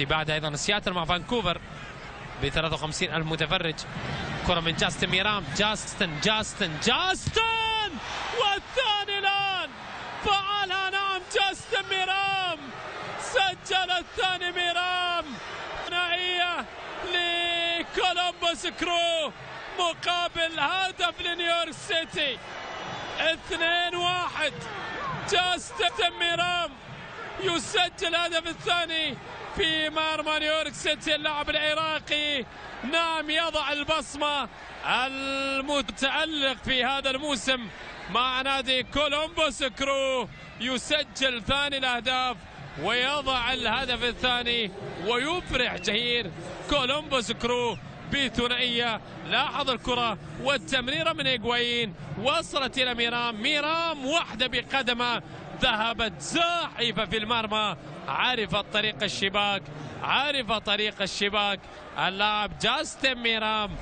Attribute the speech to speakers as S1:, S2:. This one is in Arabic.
S1: بعد ايضا سياتل مع فانكوفر ب 53,000 متفرج. كرة من جاستن ميرام، جاستن والثاني الآن فعلها. نعم جاستن ميرام سجل الثاني. ميرام ثنائية لكولومبوس كرو مقابل هدف لنيويورك سيتي. 2-1. جاستن ميرام يسجل الهدف الثاني في مرمى نيويورك سيتي. اللاعب العراقي نعم يضع البصمة المتألق في هذا الموسم مع نادي كولومبوس كرو. يسجل ثاني الأهداف ويضع الهدف الثاني ويفرح جماهير كولومبوس كرو بثنائية. لاحظ الكرة والتمريرة من إيغوايين وصلت إلى ميرام واحدة بقدمه ذهبت زاحفة في المرمى. عرف طريق الشباك اللاعب جاستن ميرام.